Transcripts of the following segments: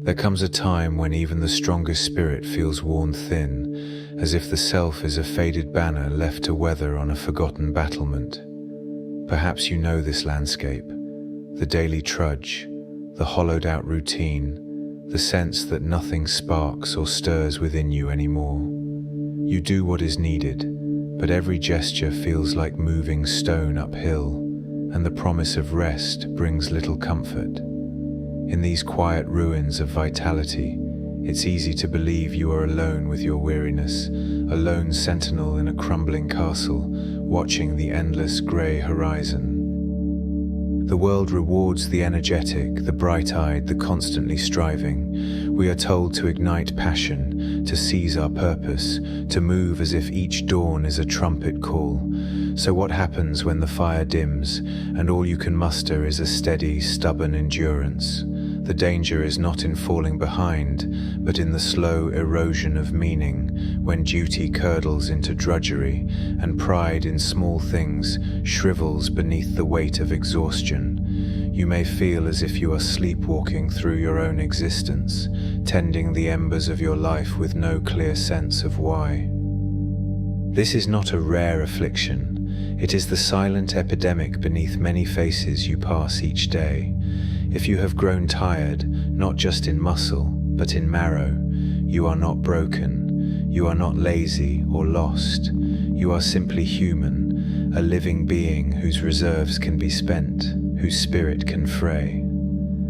There comes a time when even the strongest spirit feels worn thin, as if the self is a faded banner left to weather on a forgotten battlement. Perhaps you know this landscape, the daily trudge, the hollowed-out routine, the sense that nothing sparks or stirs within you anymore. You do what is needed, but every gesture feels like moving stone uphill, and the promise of rest brings little comfort. In these quiet ruins of vitality, it's easy to believe you are alone with your weariness, a lone sentinel in a crumbling castle, watching the endless grey horizon. The world rewards the energetic, the bright-eyed, the constantly striving. We are told to ignite passion, to seize our purpose, to move as if each dawn is a trumpet call. So what happens when the fire dims, and all you can muster is a steady, stubborn endurance? The danger is not in falling behind, but in the slow erosion of meaning, when duty curdles into drudgery, and pride in small things shrivels beneath the weight of exhaustion. You may feel as if you are sleepwalking through your own existence, tending the embers of your life with no clear sense of why. This is not a rare affliction. It is the silent epidemic beneath many faces you pass each day. If you have grown tired, not just in muscle, but in marrow, you are not broken. You are not lazy or lost. You are simply human, a living being whose reserves can be spent, whose spirit can fray.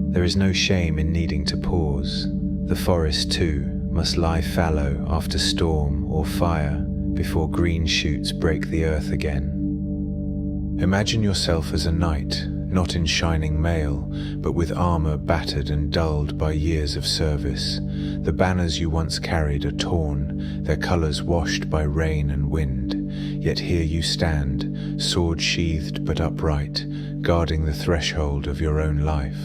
There is no shame in needing to pause. The forest, too, must lie fallow after storm or fire before green shoots break the earth again. Imagine yourself as a knight, not in shining mail, but with armor battered and dulled by years of service. The banners you once carried are torn, their colors washed by rain and wind. Yet here you stand, sword sheathed but upright, guarding the threshold of your own life.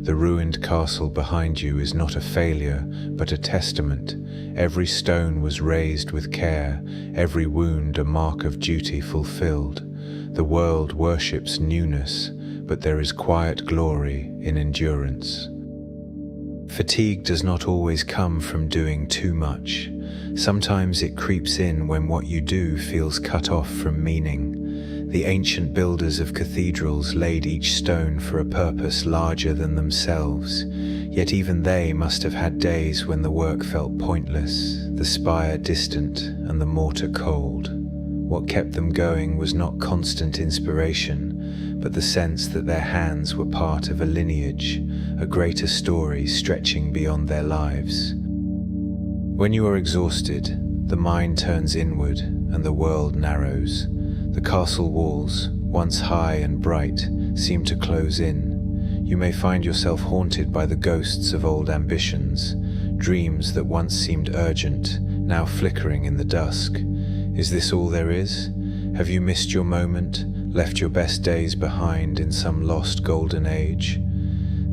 The ruined castle behind you is not a failure, but a testament. Every stone was raised with care, every wound a mark of duty fulfilled. The world worships newness, but there is quiet glory in endurance. Fatigue does not always come from doing too much. Sometimes it creeps in when what you do feels cut off from meaning. The ancient builders of cathedrals laid each stone for a purpose larger than themselves, yet even they must have had days when the work felt pointless, the spire distant and the mortar cold. What kept them going was not constant inspiration, but the sense that their hands were part of a lineage, a greater story stretching beyond their lives. When you are exhausted, the mind turns inward and the world narrows. The castle walls, once high and bright, seem to close in. You may find yourself haunted by the ghosts of old ambitions, dreams that once seemed urgent, now flickering in the dusk. Is this all there is? Have you missed your moment, left your best days behind in some lost golden age?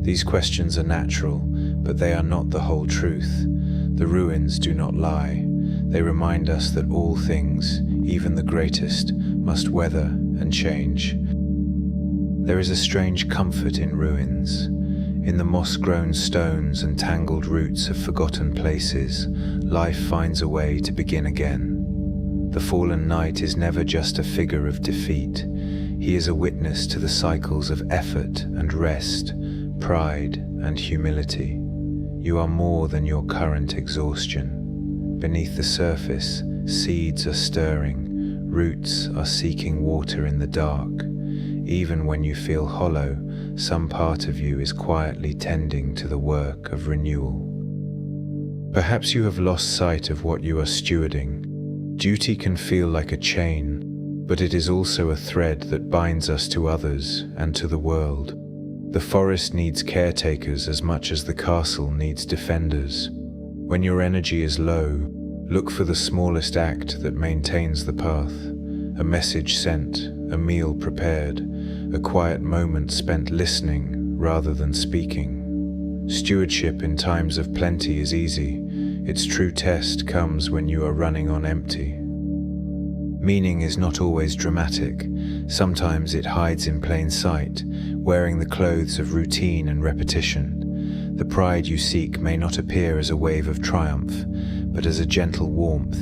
These questions are natural, but they are not the whole truth. The ruins do not lie. They remind us that all things, even the greatest, must weather and change. There is a strange comfort in ruins. In the moss-grown stones and tangled roots of forgotten places, life finds a way to begin again. The fallen knight is never just a figure of defeat. He is a witness to the cycles of effort and rest, pride and humility. You are more than your current exhaustion. Beneath the surface, seeds are stirring, roots are seeking water in the dark. Even when you feel hollow, some part of you is quietly tending to the work of renewal. Perhaps you have lost sight of what you are stewarding. Duty can feel like a chain, but it is also a thread that binds us to others and to the world. The forest needs caretakers as much as the castle needs defenders. When your energy is low, look for the smallest act that maintains the path. A message sent, a meal prepared, a quiet moment spent listening rather than speaking. Stewardship in times of plenty is easy. Its true test comes when you are running on empty. Meaning is not always dramatic. Sometimes it hides in plain sight, wearing the clothes of routine and repetition. The pride you seek may not appear as a wave of triumph, but as a gentle warmth,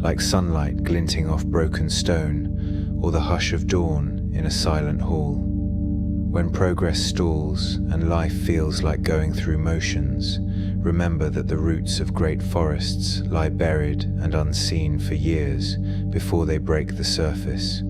like sunlight glinting off broken stone, or the hush of dawn in a silent hall. When progress stalls and life feels like going through motions, remember that the roots of great forests lie buried and unseen for years before they break the surface.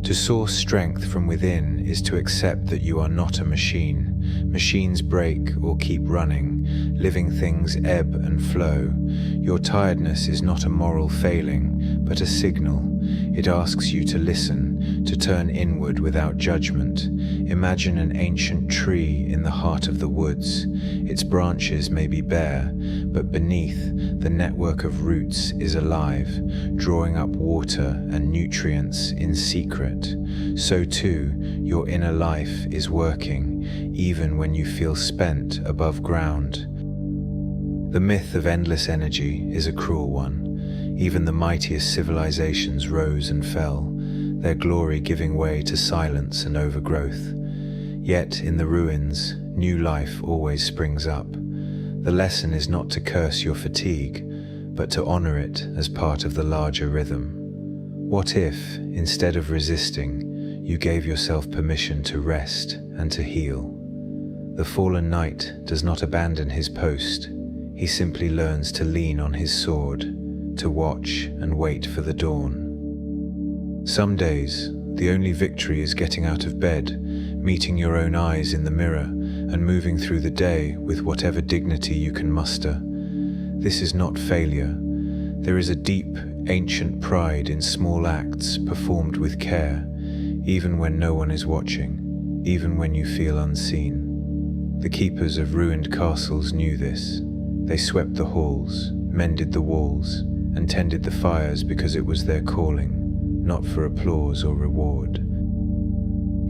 To source strength from within is to accept that you are not a machine. Machines break or keep running. Living things ebb and flow. Your tiredness is not a moral failing, but a signal. It asks you to listen, to turn inward without judgment. Imagine an ancient tree in the heart of the woods. Its branches may be bare, but beneath, the network of roots is alive, drawing up water and nutrients in secret. So too, your inner life is working, even when you feel spent above ground. The myth of endless energy is a cruel one. Even the mightiest civilizations rose and fell, their glory giving way to silence and overgrowth. Yet in the ruins, new life always springs up. The lesson is not to curse your fatigue, but to honor it as part of the larger rhythm. What if, instead of resisting, you gave yourself permission to rest and to heal? The fallen knight does not abandon his post. He simply learns to lean on his sword, to watch and wait for the dawn. Some days, the only victory is getting out of bed, meeting your own eyes in the mirror, and moving through the day with whatever dignity you can muster. This is not failure. There is a deep, ancient pride in small acts performed with care, even when no one is watching, even when you feel unseen. The keepers of ruined castles knew this. They swept the halls, mended the walls, and tended the fires because it was their calling, not for applause or reward.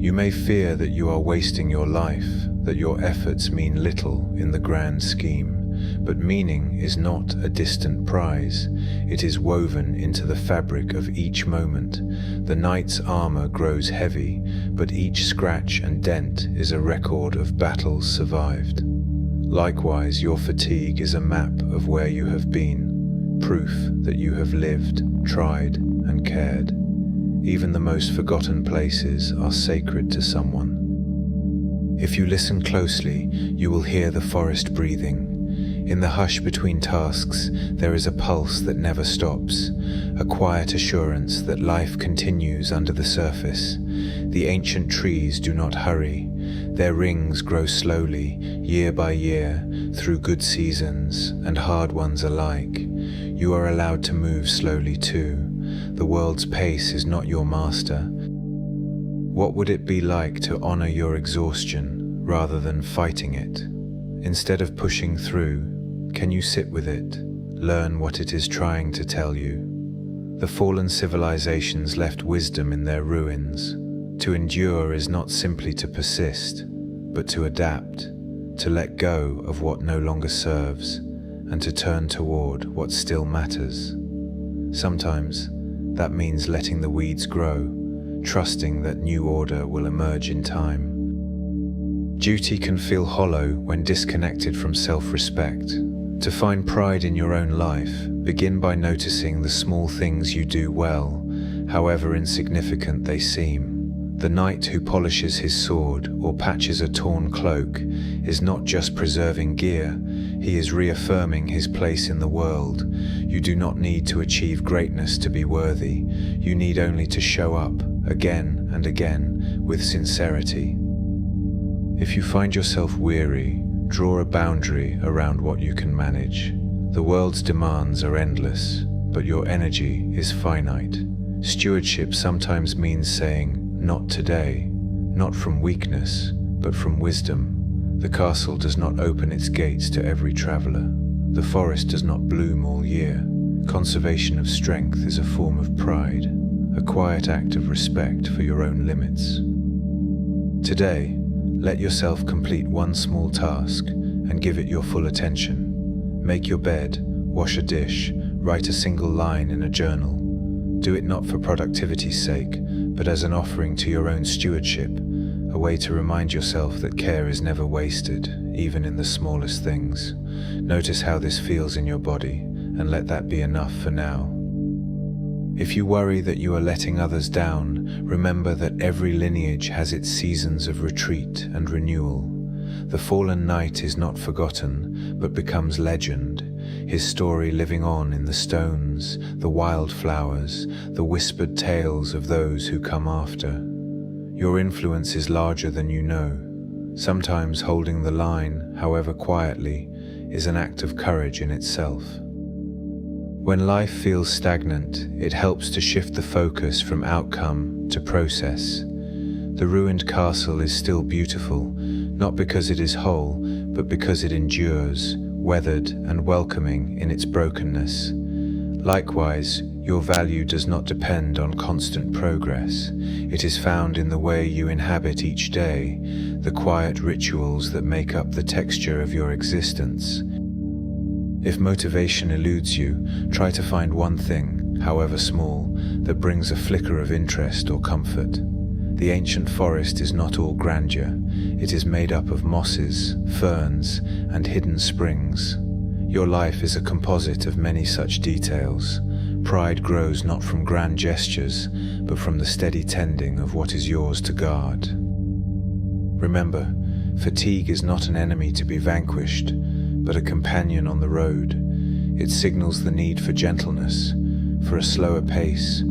You may fear that you are wasting your life, that your efforts mean little in the grand scheme, but meaning is not a distant prize. It is woven into the fabric of each moment. The knight's armor grows heavy, but each scratch and dent is a record of battles survived. Likewise, your fatigue is a map of where you have been, proof that you have lived, tried, and cared. Even the most forgotten places are sacred to someone. If you listen closely, you will hear the forest breathing. In the hush between tasks, there is a pulse that never stops, a quiet assurance that life continues under the surface. The ancient trees do not hurry. Their rings grow slowly, year by year, through good seasons and hard ones alike. You are allowed to move slowly too. The world's pace is not your master. What would it be like to honor your exhaustion rather than fighting it? Instead of pushing through, can you sit with it, learn what it is trying to tell you? The fallen civilizations left wisdom in their ruins. To endure is not simply to persist, but to adapt, to let go of what no longer serves, and to turn toward what still matters. Sometimes that means letting the weeds grow, trusting that new order will emerge in time. Duty can feel hollow when disconnected from self-respect. To find pride in your own life, begin by noticing the small things you do well, however insignificant they seem. The knight who polishes his sword or patches a torn cloak is not just preserving gear, he is reaffirming his place in the world. You do not need to achieve greatness to be worthy. You need only to show up again and again with sincerity. If you find yourself weary, draw a boundary around what you can manage. The world's demands are endless, but your energy is finite. Stewardship sometimes means saying, "Not today," not from weakness, but from wisdom. The castle does not open its gates to every traveler. The forest does not bloom all year. Conservation of strength is a form of pride, a quiet act of respect for your own limits. Today, let yourself complete one small task and give it your full attention. Make your bed, wash a dish, write a single line in a journal. Do it not for productivity's sake, but as an offering to your own stewardship, a way to remind yourself that care is never wasted, even in the smallest things. Notice how this feels in your body, and let that be enough for now. If you worry that you are letting others down, remember that every lineage has its seasons of retreat and renewal. The fallen knight is not forgotten, but becomes legend, his story living on in the stones, the wildflowers, the whispered tales of those who come after. Your influence is larger than you know. Sometimes holding the line, however quietly, is an act of courage in itself. When life feels stagnant, it helps to shift the focus from outcome to process. The ruined castle is still beautiful, not because it is whole, but because it endures, weathered and welcoming in its brokenness. Likewise, your value does not depend on constant progress. It is found in the way you inhabit each day, the quiet rituals that make up the texture of your existence. If motivation eludes you, try to find one thing, however small, that brings a flicker of interest or comfort. The ancient forest is not all grandeur. It is made up of mosses, ferns, and hidden springs. Your life is a composite of many such details. Pride grows not from grand gestures, but from the steady tending of what is yours to guard. Remember, fatigue is not an enemy to be vanquished, but a companion on the road. It signals the need for gentleness, for a slower pace,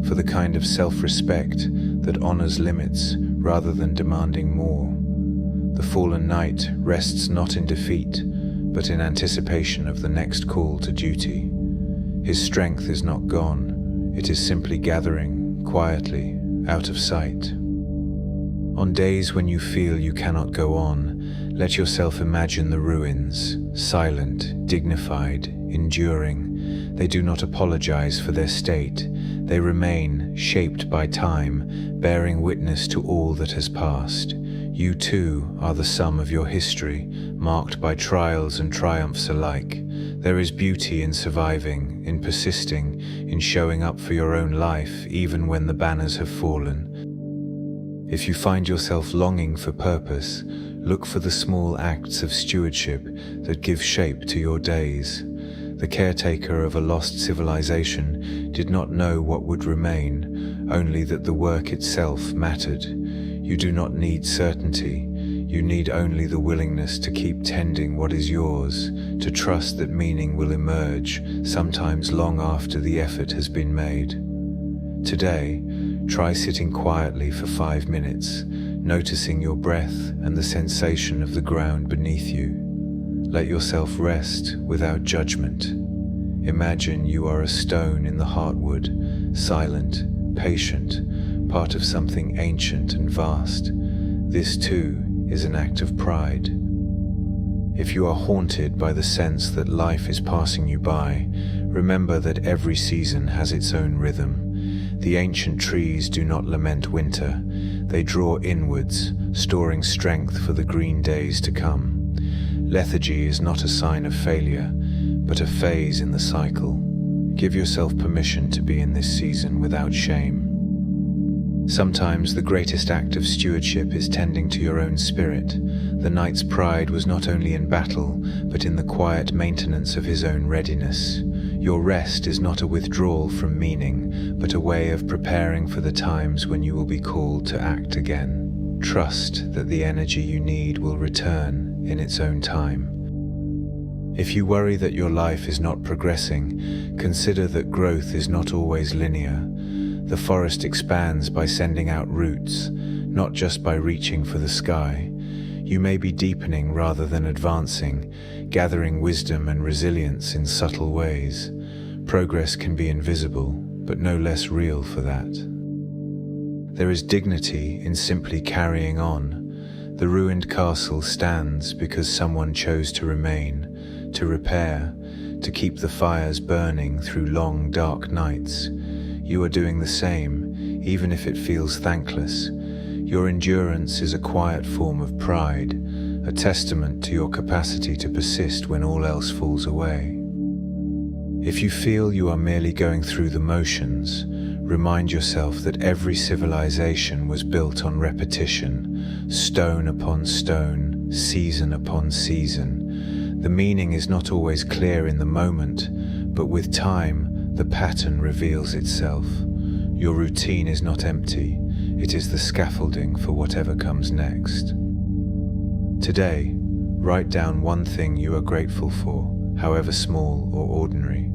for the kind of self-respect that honors limits rather than demanding more. The fallen knight rests not in defeat, but in anticipation of the next call to duty. His strength is not gone, it is simply gathering, quietly, out of sight. On days when you feel you cannot go on, let yourself imagine the ruins, silent, dignified, enduring. They do not apologize for their state. They remain, shaped by time, bearing witness to all that has passed. You too are the sum of your history, marked by trials and triumphs alike. There is beauty in surviving, in persisting, in showing up for your own life, even when the banners have fallen. If you find yourself longing for purpose, look for the small acts of stewardship that give shape to your days. The caretaker of a lost civilization did not know what would remain, only that the work itself mattered. You do not need certainty. You need only the willingness to keep tending what is yours, to trust that meaning will emerge, sometimes long after the effort has been made. Today, try sitting quietly for 5 minutes, noticing your breath and the sensation of the ground beneath you. Let yourself rest without judgment. Imagine you are a stone in the heartwood, silent, patient, part of something ancient and vast. This too is an act of pride. If you are haunted by the sense that life is passing you by, remember that every season has its own rhythm. The ancient trees do not lament winter. They draw inwards, storing strength for the green days to come. Lethargy is not a sign of failure, but a phase in the cycle. Give yourself permission to be in this season without shame. Sometimes the greatest act of stewardship is tending to your own spirit. The knight's pride was not only in battle, but in the quiet maintenance of his own readiness. Your rest is not a withdrawal from meaning, but a way of preparing for the times when you will be called to act again. Trust that the energy you need will return in its own time. If you worry that your life is not progressing, consider that growth is not always linear. The forest expands by sending out roots, not just by reaching for the sky. You may be deepening rather than advancing, gathering wisdom and resilience in subtle ways. Progress can be invisible, but no less real for that. There is dignity in simply carrying on. The ruined castle stands because someone chose to remain, to repair, to keep the fires burning through long, dark nights. You are doing the same, even if it feels thankless. Your endurance is a quiet form of pride, a testament to your capacity to persist when all else falls away. If you feel you are merely going through the motions, Remind yourself that every civilization was built on repetition, stone upon stone, season upon season. The meaning is not always clear in the moment, but with time, the pattern reveals itself. Your routine is not empty, it is the scaffolding for whatever comes next. Today, write down one thing you are grateful for, however small or ordinary.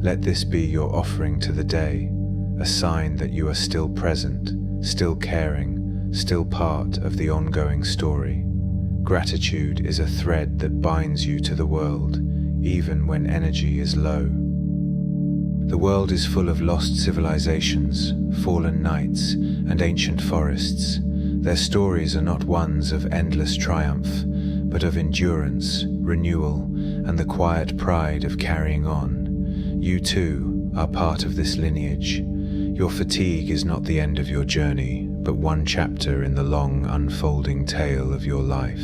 Let this be your offering to the day, a sign that you are still present, still caring, still part of the ongoing story. Gratitude is a thread that binds you to the world, even when energy is low. The world is full of lost civilizations, fallen knights, and ancient forests. Their stories are not ones of endless triumph, but of endurance, renewal, and the quiet pride of carrying on. You too are part of this lineage. Your fatigue is not the end of your journey, but one chapter in the long unfolding tale of your life.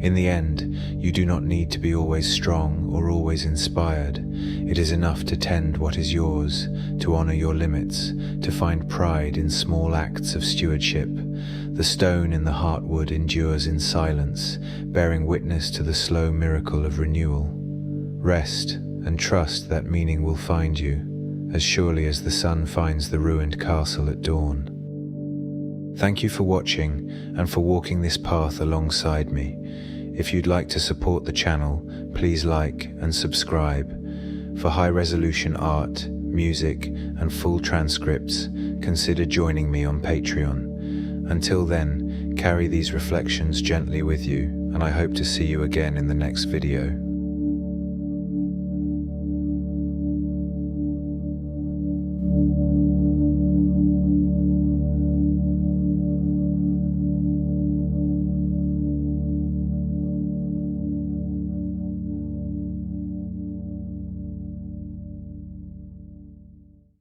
In the end, you do not need to be always strong or always inspired. It is enough to tend what is yours, to honor your limits, to find pride in small acts of stewardship. The stone in the heartwood endures in silence, bearing witness to the slow miracle of renewal. Rest and trust that meaning will find you, as surely as the sun finds the ruined castle at dawn. Thank you for watching and for walking this path alongside me. If you'd like to support the channel, please like and subscribe. For high-resolution art, music, and full transcripts, consider joining me on Patreon. Until then, carry these reflections gently with you, and I hope to see you again in the next video.